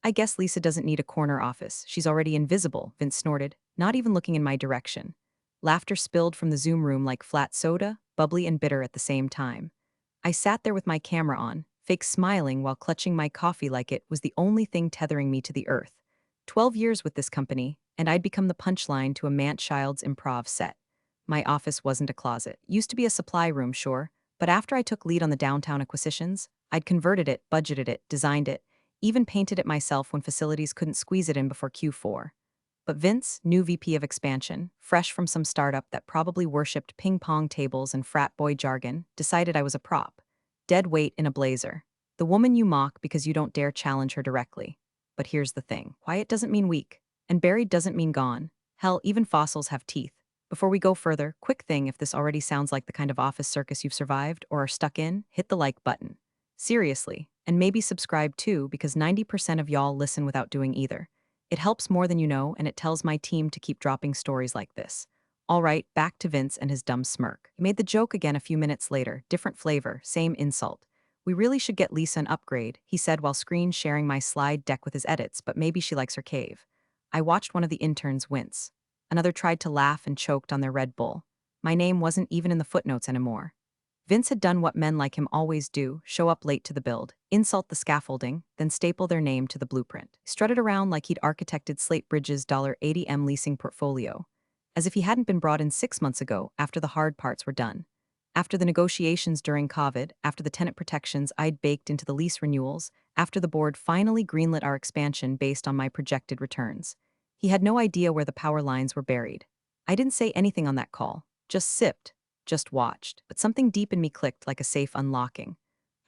I guess Lisa doesn't need a corner office. She's already invisible, Vince snorted, not even looking in my direction. Laughter spilled from the Zoom room like flat soda, bubbly and bitter at the same time. I sat there with my camera on, fake smiling while clutching my coffee like it was the only thing tethering me to the earth. 12 years with this company, and I'd become the punchline to a Child's improv set. My office wasn't a closet. Used to be a supply room, sure, but after I took lead on the downtown acquisitions, I'd converted it, budgeted it, designed it, even painted it myself when facilities couldn't squeeze it in before Q4. But Vince, new VP of expansion, fresh from some startup that probably worshipped ping pong tables and frat boy jargon, decided I was a prop. Dead weight in a blazer. The woman you mock because you don't dare challenge her directly. But here's the thing. Quiet doesn't mean weak, and buried doesn't mean gone. Hell, even fossils have teeth. Before we go further, quick thing, if this already sounds like the kind of office circus you've survived or are stuck in, hit the like button. Seriously, and maybe subscribe too, because 90% of y'all listen without doing either. It helps more than you know, and it tells my team to keep dropping stories like this. All right, back to Vince and his dumb smirk. He made the joke again a few minutes later, different flavor, same insult. We really should get Lisa an upgrade, he said while screen sharing my slide deck with his edits, but maybe she likes her cave. I watched one of the interns wince. Another tried to laugh and choked on their Red Bull. My name wasn't even in the footnotes anymore. Vince had done what men like him always do, show up late to the build, insult the scaffolding, then staple their name to the blueprint. He strutted around like he'd architected Slate Bridges' $80M leasing portfolio, as if he hadn't been brought in 6 months ago after the hard parts were done. After the negotiations during COVID, after the tenant protections I'd baked into the lease renewals, after the board finally greenlit our expansion based on my projected returns. He had no idea where the power lines were buried. I didn't say anything on that call, just sipped. Just watched, but something deep in me clicked like a safe unlocking.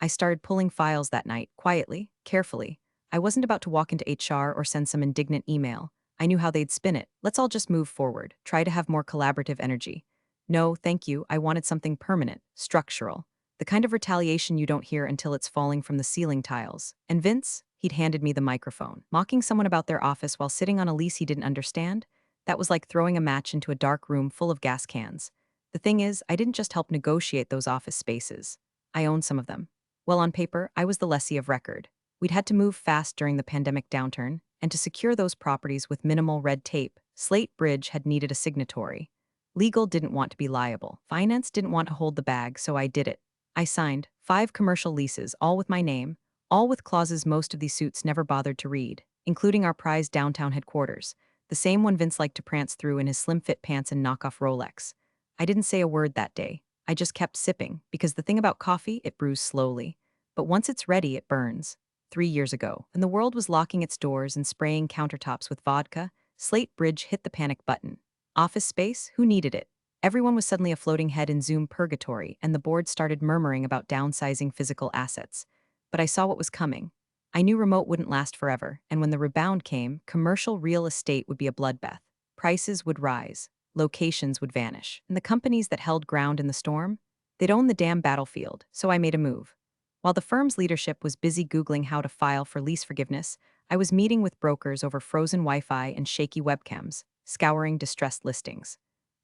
I started pulling files that night, quietly, carefully. I wasn't about to walk into HR or send some indignant email. I knew how they'd spin it. Let's all just move forward, try to have more collaborative energy. No, thank you, I wanted something permanent, structural. The kind of retaliation you don't hear until it's falling from the ceiling tiles. And Vince? He'd handed me the microphone. Mocking someone about their office while sitting on a lease he didn't understand? That was like throwing a match into a dark room full of gas cans. The thing is, I didn't just help negotiate those office spaces. I owned some of them. Well, on paper, I was the lessee of record. We'd had to move fast during the pandemic downturn, and to secure those properties with minimal red tape, Slate Bridge had needed a signatory. Legal didn't want to be liable. Finance didn't want to hold the bag, so I did it. I signed 5 commercial leases, all with my name, all with clauses most of these suits never bothered to read, including our prized downtown headquarters, the same one Vince liked to prance through in his slim-fit pants and knockoff Rolex. I didn't say a word that day. I just kept sipping, because the thing about coffee, it brews slowly. But once it's ready, it burns. 3 years ago, when the world was locking its doors and spraying countertops with vodka, Slate Bridge hit the panic button. Office space? Who needed it? Everyone was suddenly a floating head in Zoom purgatory, and the board started murmuring about downsizing physical assets. But I saw what was coming. I knew remote wouldn't last forever, and when the rebound came, commercial real estate would be a bloodbath. Prices would rise. Locations would vanish. And the companies that held ground in the storm? They'd own the damn battlefield, so I made a move. While the firm's leadership was busy Googling how to file for lease forgiveness, I was meeting with brokers over frozen Wi-Fi and shaky webcams, scouring distressed listings.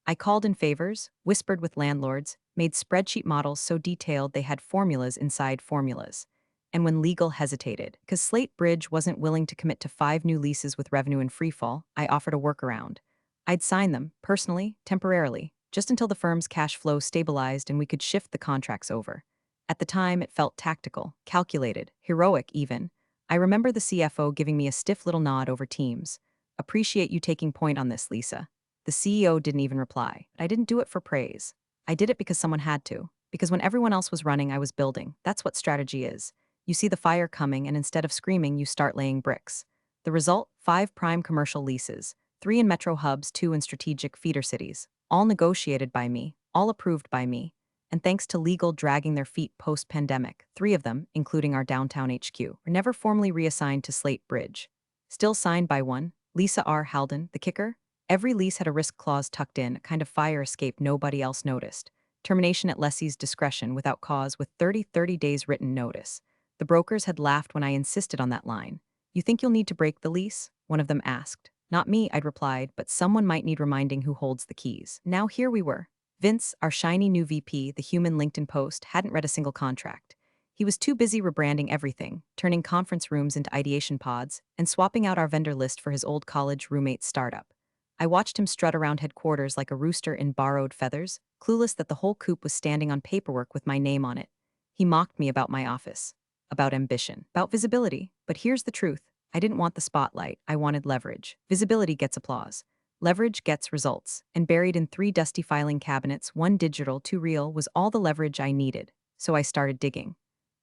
I called in favors, whispered with landlords, made spreadsheet models so detailed they had formulas inside formulas. And when legal hesitated, because Slate Bridge wasn't willing to commit to 5 new leases with revenue in freefall, I offered a workaround. I'd sign them, personally, temporarily, just until the firm's cash flow stabilized and we could shift the contracts over. At the time, it felt tactical, calculated, heroic even. I remember the CFO giving me a stiff little nod over Teams. Appreciate you taking point on this, Lisa. The CEO didn't even reply. I didn't do it for praise. I did it because someone had to. Because when everyone else was running, I was building. That's what strategy is. You see the fire coming, and instead of screaming, you start laying bricks. The result? 5 prime commercial leases. 3 in metro hubs, 2 in strategic feeder cities, all negotiated by me, all approved by me, and thanks to legal dragging their feet post-pandemic, 3 of them, including our downtown HQ, were never formally reassigned to Slate Bridge. Still signed by one, Lisa R. Halden, the kicker. Every lease had a risk clause tucked in, a kind of fire escape nobody else noticed. Termination at lessee's discretion without cause with 30 days written notice. The brokers had laughed when I insisted on that line. You think you'll need to break the lease? One of them asked. Not me, I'd replied, but someone might need reminding who holds the keys. Now here we were. Vince, our shiny new VP, the human LinkedIn post, hadn't read a single contract. He was too busy rebranding everything, turning conference rooms into ideation pods, and swapping out our vendor list for his old college roommate's startup. I watched him strut around headquarters like a rooster in borrowed feathers, clueless that the whole coop was standing on paperwork with my name on it. He mocked me about my office, about ambition, about visibility. But here's the truth. I didn't want the spotlight, I wanted leverage. Visibility gets applause. Leverage gets results, and buried in 3 dusty filing cabinets, 1 digital, 2 real, was all the leverage I needed. So I started digging.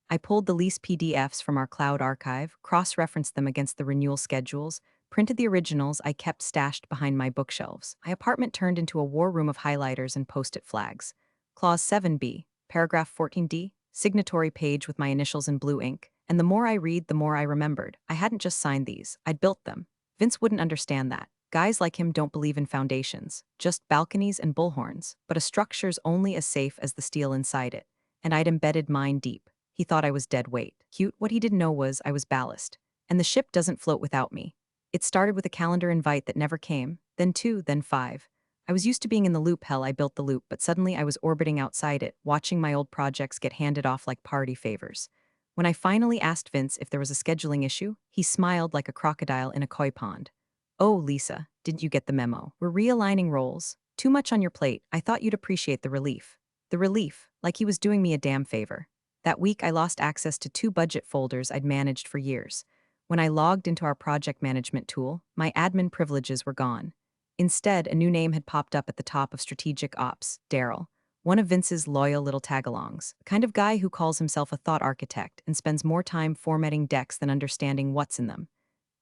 I pulled the lease PDFs from our cloud archive, cross-referenced them against the renewal schedules, printed the originals I kept stashed behind my bookshelves. My apartment turned into a war room of highlighters and post-it flags. Clause 7b, paragraph 14d, signatory page with my initials in blue ink. And the more I read, the more I remembered. I hadn't just signed these, I'd built them. Vince wouldn't understand that. Guys like him don't believe in foundations, just balconies and bullhorns, but a structure's only as safe as the steel inside it. And I'd embedded mine deep. He thought I was dead weight. Cute, what he didn't know was I was ballast. And the ship doesn't float without me. It started with a calendar invite that never came, then 2, then 5. I was used to being in the loop. Hell, I built the loop, but suddenly I was orbiting outside it, watching my old projects get handed off like party favors. When I finally asked Vince if there was a scheduling issue, he smiled like a crocodile in a koi pond. Oh, Lisa, didn't you get the memo? We're realigning roles. Too much on your plate. I thought you'd appreciate the relief. The relief, like he was doing me a damn favor. That week, I lost access to 2 budget folders I'd managed for years. When I logged into our project management tool, my admin privileges were gone. Instead, a new name had popped up at the top of Strategic Ops, Daryl, one of Vince's loyal little tagalongs, the kind of guy who calls himself a thought architect and spends more time formatting decks than understanding what's in them.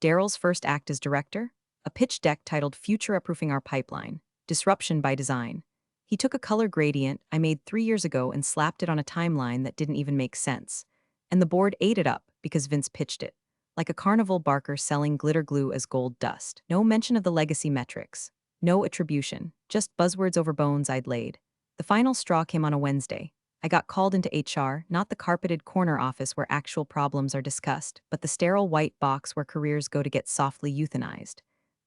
Daryl's first act as director? A pitch deck titled Future-Proofing Our Pipeline, Disruption by Design. He took a color gradient I made 3 years ago and slapped it on a timeline that didn't even make sense. And the board ate it up because Vince pitched it. Like a carnival barker selling glitter glue as gold dust. No mention of the legacy metrics. No attribution. Just buzzwords over bones I'd laid. The final straw came on a Wednesday. I got called into HR, not the carpeted corner office where actual problems are discussed, but the sterile white box where careers go to get softly euthanized.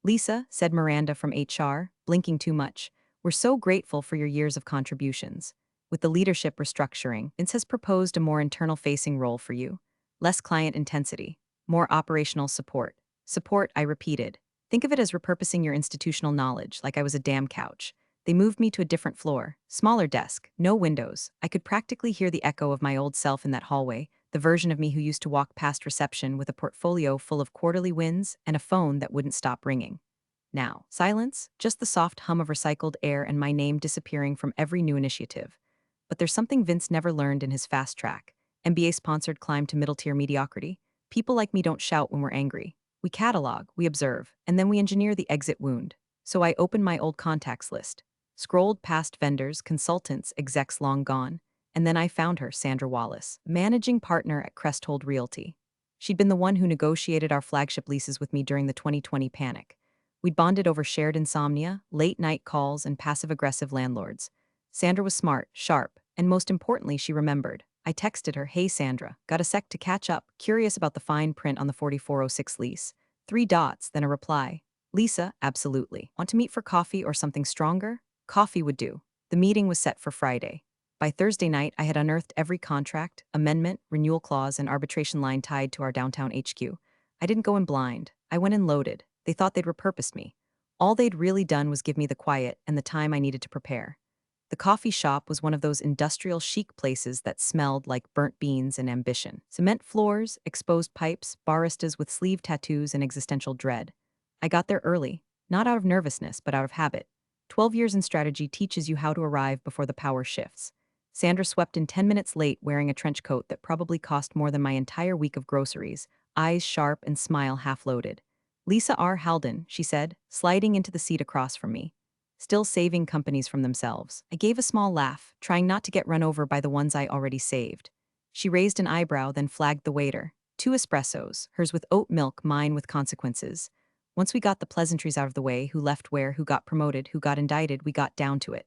Lisa, said Miranda from HR, blinking too much, we're so grateful for your years of contributions. With the leadership restructuring, Vince has proposed a more internal-facing role for you. Less client intensity. More operational support. Support, I repeated. Think of it as repurposing your institutional knowledge, like I was a damn couch. They moved me to a different floor. Smaller desk, no windows. I could practically hear the echo of my old self in that hallway, the version of me who used to walk past reception with a portfolio full of quarterly wins and a phone that wouldn't stop ringing. Now, silence, just the soft hum of recycled air and my name disappearing from every new initiative. But there's something Vince never learned in his fast track. MBA-sponsored climb to middle-tier mediocrity. People like me don't shout when we're angry. We catalog, we observe, and then we engineer the exit wound. So I opened my old contacts list, scrolled past vendors, consultants, execs long gone, and then I found her, Sandra Wallace, managing partner at Cresthold Realty. She'd been the one who negotiated our flagship leases with me during the 2020 panic. We'd bonded over shared insomnia, late-night calls, and passive-aggressive landlords. Sandra was smart, sharp, and most importantly, she remembered. I texted her, hey Sandra, got a sec to catch up, curious about the fine print on the 4406 lease. 3 dots, then a reply. Lisa, absolutely. Want to meet for coffee or something stronger? Coffee would do. The meeting was set for Friday. By Thursday night, I had unearthed every contract, amendment, renewal clause, and arbitration line tied to our downtown HQ. I didn't go in blind. I went in loaded. They thought they'd repurposed me. All they'd really done was give me the quiet and the time I needed to prepare. The coffee shop was one of those industrial chic places that smelled like burnt beans and ambition. Cement floors, exposed pipes, baristas with sleeve tattoos and existential dread. I got there early, not out of nervousness, but out of habit. 12 years in strategy teaches you how to arrive before the power shifts. Sandra swept in 10 minutes late wearing a trench coat that probably cost more than my entire week of groceries, eyes sharp and smile half-loaded. Lisa R. Halden, she said, sliding into the seat across from me. Still saving companies from themselves. I gave a small laugh, trying not to get run over by the ones I already saved. She raised an eyebrow, then flagged the waiter. 2 espressos, hers with oat milk, mine with consequences. Once we got the pleasantries out of the way, who left where, who got promoted, who got indicted, we got down to it.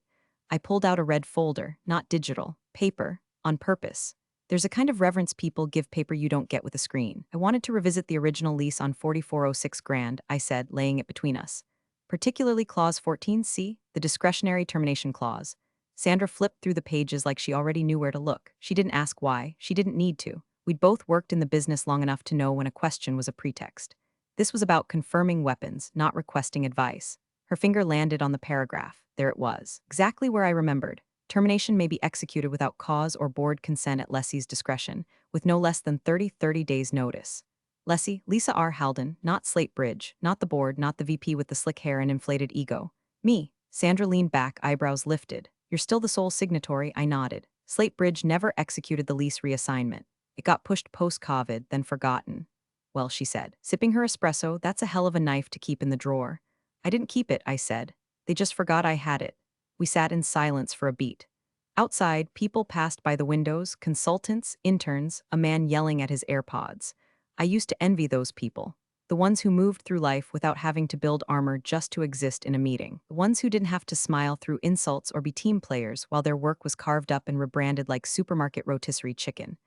I pulled out a red folder, not digital, paper, on purpose. There's a kind of reverence people give paper you don't get with a screen. I wanted to revisit the original lease on 4406 Grand, I said, laying it between us. Particularly Clause 14C, the discretionary termination clause. Sandra flipped through the pages like she already knew where to look. She didn't ask why. She didn't need to. We'd both worked in the business long enough to know when a question was a pretext. This was about confirming weapons, not requesting advice. Her finger landed on the paragraph. There it was. Exactly where I remembered. Termination may be executed without cause or board consent at lessee's discretion, with no less than 30 days notice. Lessee, Lisa R. Halden, not Slate Bridge, not the board, not the VP with the slick hair and inflated ego. Me. Sandra leaned back, eyebrows lifted. You're still the sole signatory, I nodded. Slate Bridge never executed the lease reassignment. It got pushed post-COVID, then forgotten. Well, she said, sipping her espresso, that's a hell of a knife to keep in the drawer. I didn't keep it, I said. They just forgot I had it. We sat in silence for a beat. Outside, people passed by the windows, consultants, interns, a man yelling at his AirPods. I used to envy those people. The ones who moved through life without having to build armor just to exist in a meeting. The ones who didn't have to smile through insults or be team players while their work was carved up and rebranded like supermarket rotisserie chicken.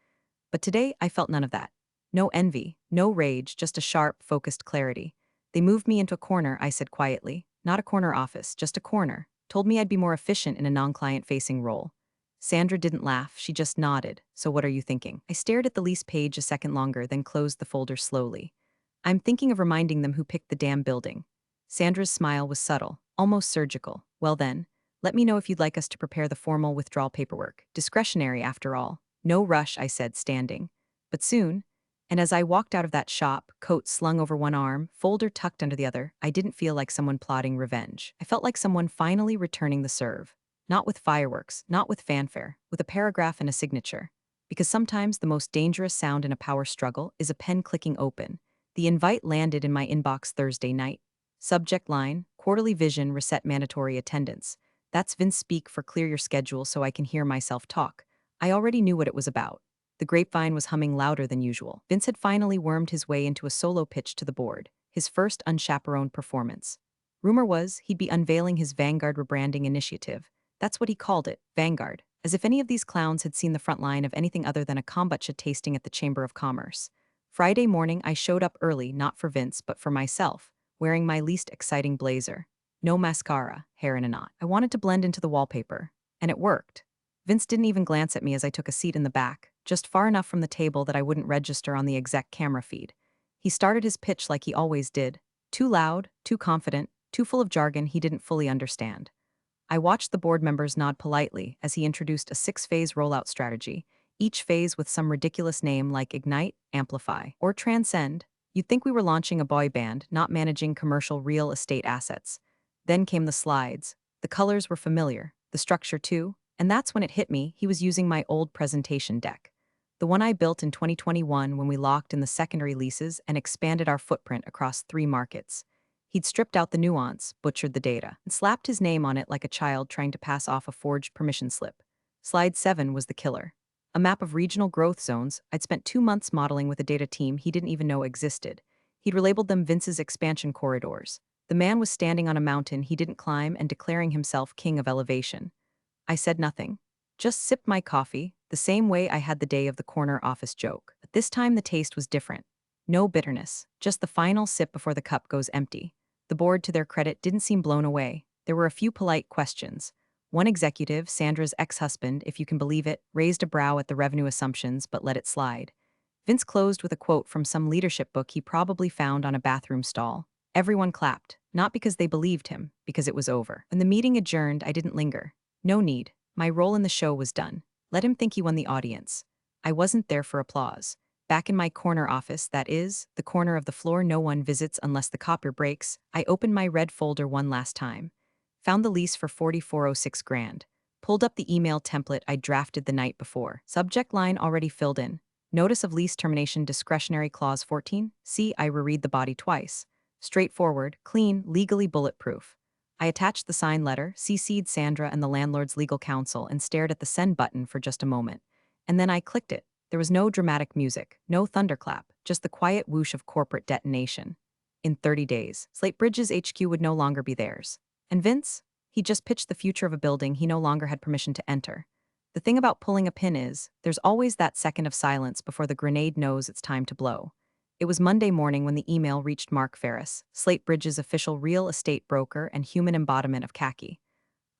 But today, I felt none of that. No envy, no rage, just a sharp, focused clarity. They moved me into a corner, I said quietly. Not a corner office, just a corner. Told me I'd be more efficient in a non-client-facing role. Sandra didn't laugh, she just nodded. So what are you thinking? I stared at the lease page a second longer, then closed the folder slowly. I'm thinking of reminding them who picked the damn building. Sandra's smile was subtle, almost surgical. Well then, let me know if you'd like us to prepare the formal withdrawal paperwork. Discretionary, after all. No rush, I said, standing. But soon, and as I walked out of that shop, coat slung over one arm, folder tucked under the other, I didn't feel like someone plotting revenge. I felt like someone finally returning the serve. Not with fireworks, not with fanfare, with a paragraph and a signature. Because sometimes the most dangerous sound in a power struggle is a pen clicking open. The invite landed in my inbox Thursday night. Subject line, quarterly vision, reset mandatory attendance. That's Vince speak for clear your schedule so I can hear myself talk. I already knew what it was about. The grapevine was humming louder than usual. Vince had finally wormed his way into a solo pitch to the board, his first unchaperoned performance. Rumor was he'd be unveiling his Vanguard rebranding initiative. That's what he called it, Vanguard, as if any of these clowns had seen the front line of anything other than a kombucha tasting at the Chamber of Commerce. Friday morning, I showed up early, not for Vince, but for myself, wearing my least exciting blazer. No mascara, hair in a knot. I wanted to blend into the wallpaper, and it worked. Vince didn't even glance at me as I took a seat in the back, just far enough from the table that I wouldn't register on the exec camera feed. He started his pitch like he always did, too loud, too confident, too full of jargon he didn't fully understand. I watched the board members nod politely as he introduced a 6-phase rollout strategy, each phase with some ridiculous name like Ignite, Amplify, or Transcend. You'd think we were launching a boy band, not managing commercial real estate assets. Then came the slides. The colors were familiar, the structure too, and that's when it hit me he was using my old presentation deck. The one I built in 2021 when we locked in the secondary leases and expanded our footprint across 3 markets. He'd stripped out the nuance, butchered the data, and slapped his name on it like a child trying to pass off a forged permission slip. Slide 7 was the killer. A map of regional growth zones I'd spent 2 months modeling with a data team he didn't even know existed. He'd relabeled them Vince's expansion corridors. The man was standing on a mountain he didn't climb and declaring himself king of elevation. I said nothing. Just sipped my coffee, the same way I had the day of the corner office joke. But this time the taste was different. No bitterness, just the final sip before the cup goes empty. The board, to their credit, didn't seem blown away. There were a few polite questions. One executive, Sandra's ex-husband, if you can believe it, raised a brow at the revenue assumptions but let it slide. Vince closed with a quote from some leadership book he probably found on a bathroom stall. Everyone clapped, not because they believed him, because it was over. When the meeting adjourned, I didn't linger. No need. My role in the show was done. Let him think he won the audience. I wasn't there for applause. Back in my corner office, that is, the corner of the floor no one visits unless the copier breaks, I opened my red folder one last time. Found the lease for $4406 grand. Pulled up the email template I drafted the night before. Subject line already filled in. Notice of lease termination discretionary clause 14. See, I reread the body twice. Straightforward, clean, legally bulletproof. I attached the signed letter, CC'd Sandra and the landlord's legal counsel, and stared at the send button for just a moment. And then I clicked it. There was no dramatic music, no thunderclap, just the quiet whoosh of corporate detonation. In 30 days, Slate Bridge's HQ would no longer be theirs. And Vince? He just pitched the future of a building he no longer had permission to enter. The thing about pulling a pin is, there's always that second of silence before the grenade knows it's time to blow. It was Monday morning when the email reached Mark Ferris, Slate Bridge's official real estate broker and human embodiment of khaki.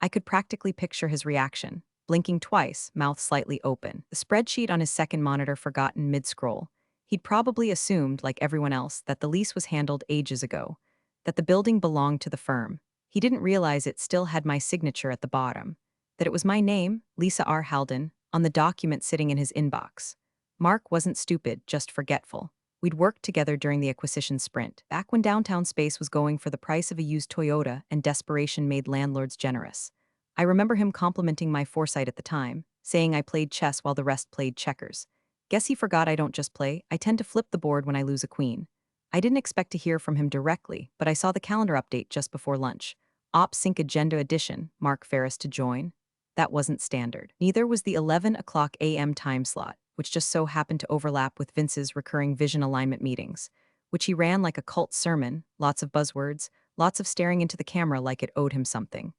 I could practically picture his reaction, blinking twice, mouth slightly open. The spreadsheet on his second monitor forgotten mid-scroll. He'd probably assumed, like everyone else, that the lease was handled ages ago, that the building belonged to the firm. He didn't realize it still had my signature at the bottom, that it was my name, Lisa R. Halden, on the document sitting in his inbox. Mark wasn't stupid, just forgetful. We'd worked together during the acquisition sprint, back when downtown space was going for the price of a used Toyota and desperation made landlords generous. I remember him complimenting my foresight at the time, saying I played chess while the rest played checkers. Guess he forgot I don't just play, I tend to flip the board when I lose a queen. I didn't expect to hear from him directly, but I saw the calendar update just before lunch. Op Sync Agenda Edition, Mark Ferris to join. That wasn't standard. Neither was the 11 o'clock a.m. time slot, which just so happened to overlap with Vince's recurring vision alignment meetings, which he ran like a cult sermon, lots of buzzwords, lots of staring into the camera like it owed him something.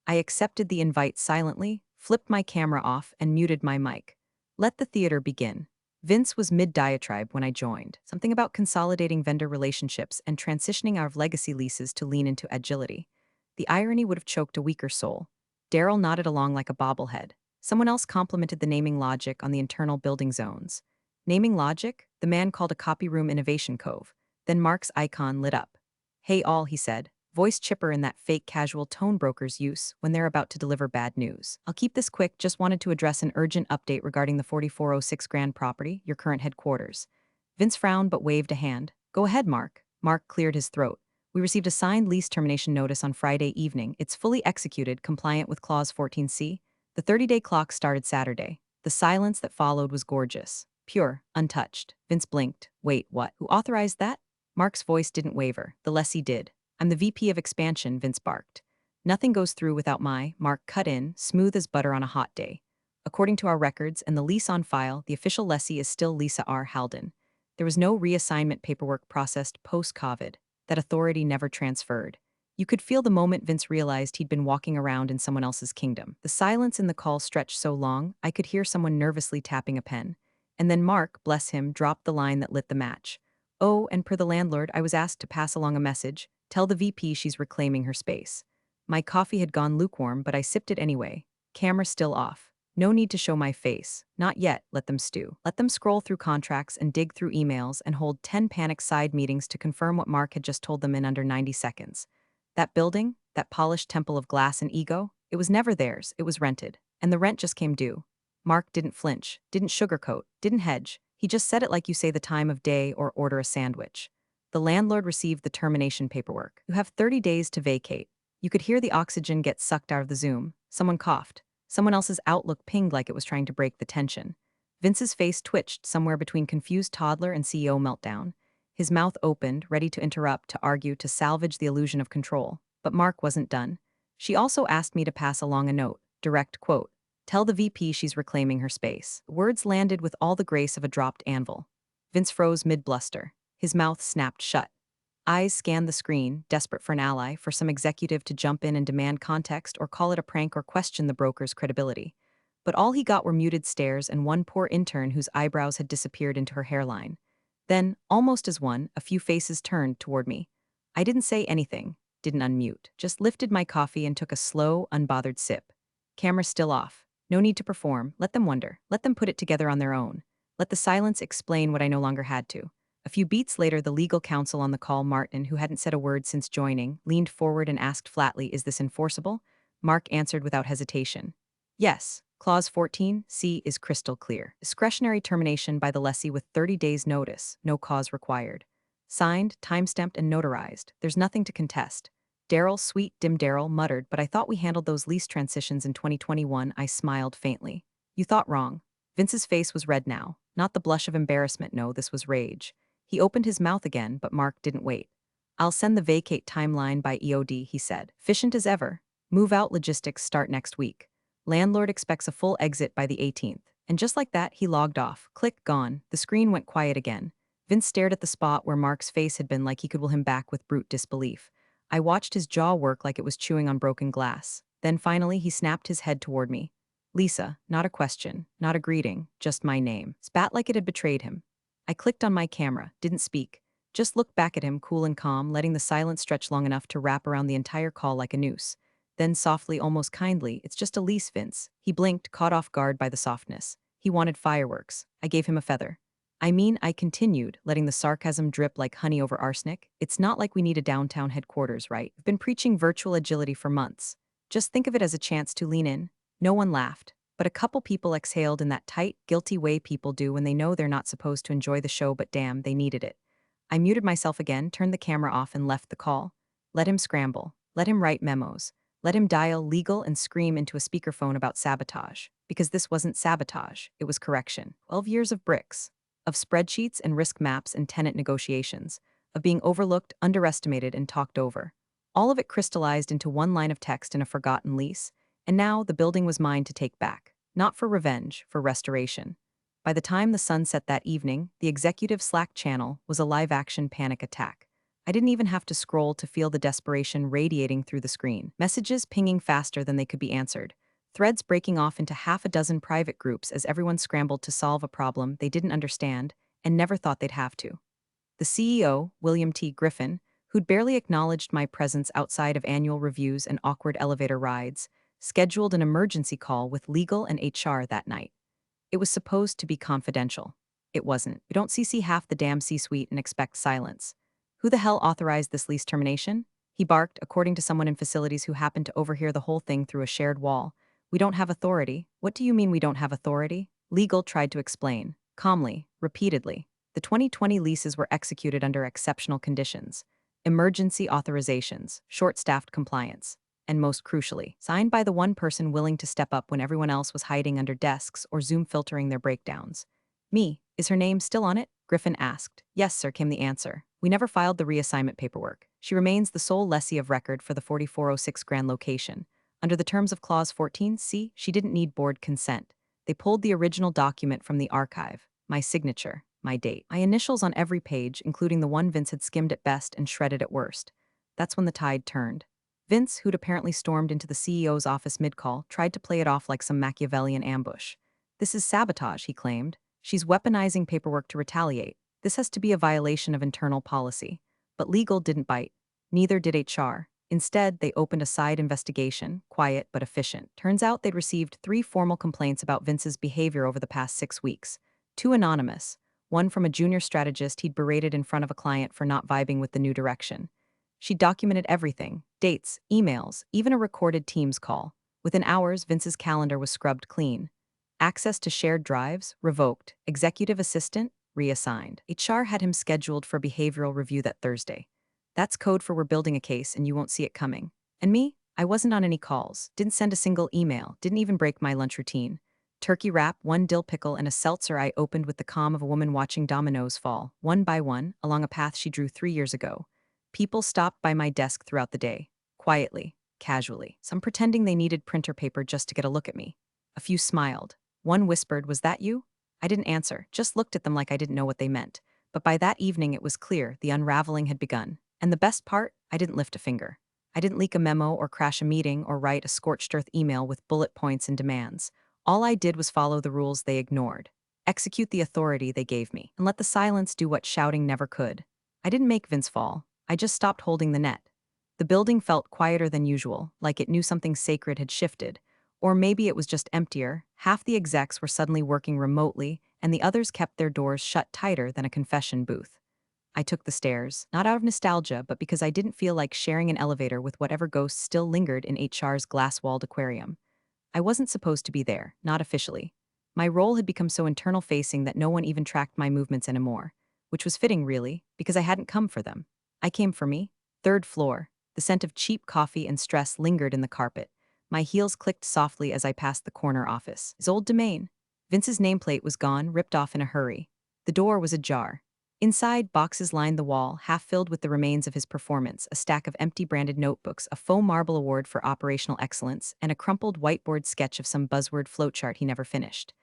I accepted the invite silently, flipped my camera off, and muted my mic. Let the theater begin. Vince was mid-diatribe when I joined, something about consolidating vendor relationships and transitioning out of legacy leases to lean into agility. The irony would have choked a weaker soul. Daryl nodded along like a bobblehead. Someone else complimented the naming logic on the internal building zones. Naming logic? The man called a copy room Innovation Cove. Then Mark's icon lit up. Hey all, he said, voice chipper in that fake casual tone brokers use when they're about to deliver bad news. I'll keep this quick, just wanted to address an urgent update regarding the 4406 Grand property, your current headquarters. Vince frowned but waved a hand. Go ahead, Mark. Mark cleared his throat. We received a signed lease termination notice on Friday evening. It's fully executed, compliant with Clause 14C. The 30-day clock started Saturday. The silence that followed was gorgeous. Pure, untouched. Vince blinked. Wait, what? Who authorized that? Mark's voice didn't waver. The lessee did. I'm the VP of expansion, Vince barked. Nothing goes through without Mark cut in, smooth as butter on a hot day. According to our records and the lease on file, the official lessee is still Lisa R. Halden. There was no reassignment paperwork processed post-COVID. That authority never transferred. You could feel the moment Vince realized he'd been walking around in someone else's kingdom. The silence in the call stretched so long, I could hear someone nervously tapping a pen. And then Mark, bless him, dropped the line that lit the match. Oh, and per the landlord, I was asked to pass along a message. Tell the VP she's reclaiming her space. My coffee had gone lukewarm, but I sipped it anyway. Camera still off. No need to show my face. Not yet, let them stew. Let them scroll through contracts and dig through emails and hold 10 panic side meetings to confirm what Mark had just told them in under 90 seconds. That building, that polished temple of glass and ego, it was never theirs, it was rented. And the rent just came due. Mark didn't flinch, didn't sugarcoat, didn't hedge. He just said it like you say the time of day or order a sandwich. The landlord received the termination paperwork. You have 30 days to vacate. You could hear the oxygen get sucked out of the Zoom. Someone coughed. Someone else's Outlook pinged like it was trying to break the tension. Vince's face twitched somewhere between confused toddler and CEO meltdown. His mouth opened, ready to interrupt, to argue, to salvage the illusion of control. But Mark wasn't done. She also asked me to pass along a note. Direct quote. Tell the VP she's reclaiming her space. The words landed with all the grace of a dropped anvil. Vince froze mid-bluster. His mouth snapped shut. Eyes scanned the screen, desperate for an ally, for some executive to jump in and demand context or call it a prank or question the broker's credibility. But all he got were muted stares and one poor intern whose eyebrows had disappeared into her hairline. Then, almost as one, a few faces turned toward me. I didn't say anything, didn't unmute, just lifted my coffee and took a slow, unbothered sip. Camera still off. No need to perform. Let them wonder. Let them put it together on their own. Let the silence explain what I no longer had to. A few beats later, the legal counsel on the call, Martin, who hadn't said a word since joining, leaned forward and asked flatly, "Is this enforceable?" Mark answered without hesitation. Yes, Clause 14C is crystal clear. Discretionary termination by the lessee with 30 days notice, no cause required. Signed, time-stamped, and notarized. There's nothing to contest. Daryl, sweet, dim Daryl, muttered, "But I thought we handled those lease transitions in 2021. I smiled faintly. You thought wrong. Vince's face was red now. Not the blush of embarrassment, no, this was rage. He opened his mouth again, but Mark didn't wait. I'll send the vacate timeline by EOD, he said. Efficient as ever. Move-out logistics start next week. Landlord expects a full exit by the 18th. And just like that, he logged off. Click, gone. The screen went quiet again. Vince stared at the spot where Mark's face had been like he could will him back with brute disbelief. I watched his jaw work like it was chewing on broken glass. Then finally, he snapped his head toward me. Lisa, not a question, not a greeting, just my name. Spat like it had betrayed him. I clicked on my camera, didn't speak. Just looked back at him, cool and calm, letting the silence stretch long enough to wrap around the entire call like a noose. Then softly, almost kindly, "It's just a lease, Vince." He blinked, caught off guard by the softness. He wanted fireworks. I gave him a feather. "I mean," I continued, letting the sarcasm drip like honey over arsenic, "it's not like we need a downtown headquarters, right? I've been preaching virtual agility for months. Just think of it as a chance to lean in." No one laughed, but a couple people exhaled in that tight, guilty way people do when they know they're not supposed to enjoy the show, but damn, they needed it. I muted myself again, turned the camera off, and left the call. Let him scramble. Let him write memos. Let him dial legal and scream into a speakerphone about sabotage. Because this wasn't sabotage, it was correction. 12 years of bricks, of spreadsheets and risk maps and tenant negotiations, of being overlooked, underestimated, and talked over. All of it crystallized into one line of text in a forgotten lease, and now the building was mine to take back. Not for revenge, for restoration. By the time the sun set that evening, the executive Slack channel was a live-action panic attack. I didn't even have to scroll to feel the desperation radiating through the screen. Messages pinging faster than they could be answered. Threads breaking off into half a dozen private groups as everyone scrambled to solve a problem they didn't understand and never thought they'd have to. The CEO, William T. Griffin, who'd barely acknowledged my presence outside of annual reviews and awkward elevator rides, scheduled an emergency call with legal and HR that night. It was supposed to be confidential. It wasn't. You don't CC half the damn C-suite and expect silence. Who the hell authorized this lease termination? He barked, according to someone in facilities who happened to overhear the whole thing through a shared wall. "We don't have authority." "What do you mean we don't have authority?" Legal tried to explain. Calmly, repeatedly. The 2020 leases were executed under exceptional conditions. Emergency authorizations, short-staffed compliance, and most crucially, signed by the one person willing to step up when everyone else was hiding under desks or Zoom filtering their breakdowns. "Me. Is her name still on it?" Griffin asked. "Yes, sir," came the answer. "We never filed the reassignment paperwork. She remains the sole lessee of record for the 4406 Grand location. Under the terms of Clause 14C, she didn't need board consent. They pulled the original document from the archive. My signature, my date, my initials on every page, including the one Vince had skimmed at best and shredded at worst. That's when the tide turned. Vince, who'd apparently stormed into the CEO's office mid-call, tried to play it off like some Machiavellian ambush. "This is sabotage," he claimed. "She's weaponizing paperwork to retaliate. This has to be a violation of internal policy." But legal didn't bite. Neither did HR. Instead, they opened a side investigation, quiet but efficient. Turns out they'd received 3 formal complaints about Vince's behavior over the past 6 weeks. 2 anonymous. One from a junior strategist he'd berated in front of a client for not vibing with the new direction. She documented everything: dates, emails, even a recorded Teams call. Within hours, Vince's calendar was scrubbed clean. Access to shared drives, revoked. Executive assistant, reassigned. HR had him scheduled for behavioral review that Thursday. That's code for "we're building a case and you won't see it coming." And me? I wasn't on any calls, didn't send a single email, didn't even break my lunch routine. Turkey wrap, 1 dill pickle, and a seltzer I opened with the calm of a woman watching dominoes fall, one by one, along a path she drew 3 years ago. People stopped by my desk throughout the day, quietly, casually, some pretending they needed printer paper just to get a look at me. A few smiled. One whispered, "Was that you?" I didn't answer, just looked at them like I didn't know what they meant. But by that evening it was clear the unraveling had begun. And the best part, I didn't lift a finger. I didn't leak a memo or crash a meeting or write a scorched earth email with bullet points and demands. All I did was follow the rules they ignored, execute the authority they gave me, and let the silence do what shouting never could. I didn't make Vince fall. I just stopped holding the net. The building felt quieter than usual, like it knew something sacred had shifted. Or maybe it was just emptier. Half the execs were suddenly working remotely, and the others kept their doors shut tighter than a confession booth. I took the stairs, not out of nostalgia, but because I didn't feel like sharing an elevator with whatever ghosts still lingered in HR's glass-walled aquarium. I wasn't supposed to be there, not officially. My role had become so internal-facing that no one even tracked my movements anymore, which was fitting, really, because I hadn't come for them. I came for me. 3rd floor. The scent of cheap coffee and stress lingered in the carpet. My heels clicked softly as I passed the corner office. His old domain. Vince's nameplate was gone, ripped off in a hurry. The door was ajar. Inside, boxes lined the wall, half filled with the remains of his performance, a stack of empty branded notebooks, a faux marble award for operational excellence, and a crumpled whiteboard sketch of some buzzword flowchart he never finished.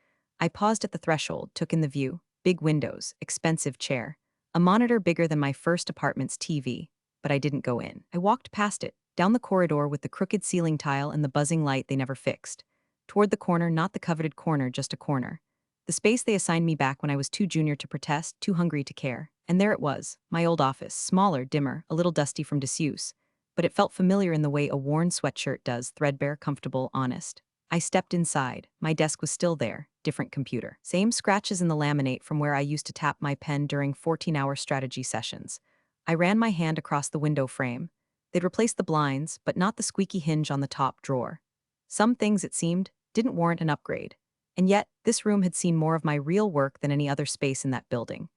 I paused at the threshold, took in the view. Big windows, expensive chair, a monitor bigger than my first apartment's TV. But I didn't go in. I walked past it, down the corridor with the crooked ceiling tile and the buzzing light they never fixed. Toward the corner, not the coveted corner, just a corner. The space they assigned me back when I was too junior to protest, too hungry to care. And there it was, my old office, smaller, dimmer, a little dusty from disuse. but it felt familiar in the way a worn sweatshirt does, threadbare, comfortable, honest. I stepped inside. My desk was still there, different computer. Same scratches in the laminate from where I used to tap my pen during 14-hour strategy sessions. I ran my hand across the window frame. They'd replaced the blinds, but not the squeaky hinge on the top drawer. Some things, it seemed, didn't warrant an upgrade. And yet, this room had seen more of my real work than any other space in that building.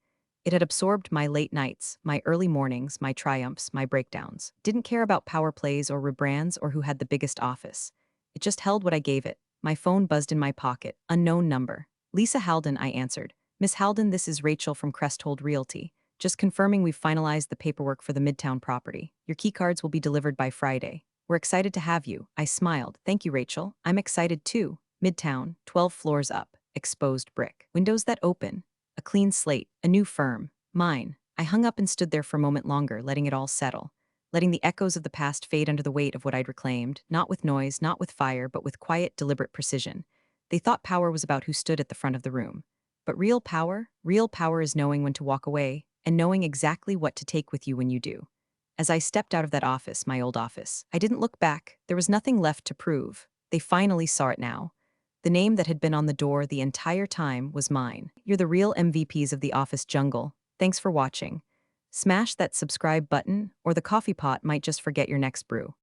It had absorbed my late nights, my early mornings, my triumphs, my breakdowns. Didn't care about power plays or rebrands or who had the biggest office. It just held what I gave it. My phone buzzed in my pocket. Unknown number. Lisa Halden, I answered. Miss Halden, this is Rachel from Cresthold Realty. Just confirming we've finalized the paperwork for the Midtown property. Your keycards will be delivered by Friday. We're excited to have you. I smiled. Thank you, Rachel. I'm excited too. Midtown, 12 floors up. Exposed brick. Windows that open. A clean slate. A new firm. Mine. I hung up and stood there for a moment longer, letting it all settle. Letting the echoes of the past fade under the weight of what I'd reclaimed, not with noise, not with fire, but with quiet, deliberate precision. They thought power was about who stood at the front of the room. But real power is knowing when to walk away, and knowing exactly what to take with you when you do. As I stepped out of that office, my old office, I didn't look back. There was nothing left to prove. They finally saw it now. The name that had been on the door the entire time was mine. You're the real MVPs of the office jungle. Thanks for watching. Smash that subscribe button, or the coffee pot might just forget your next brew.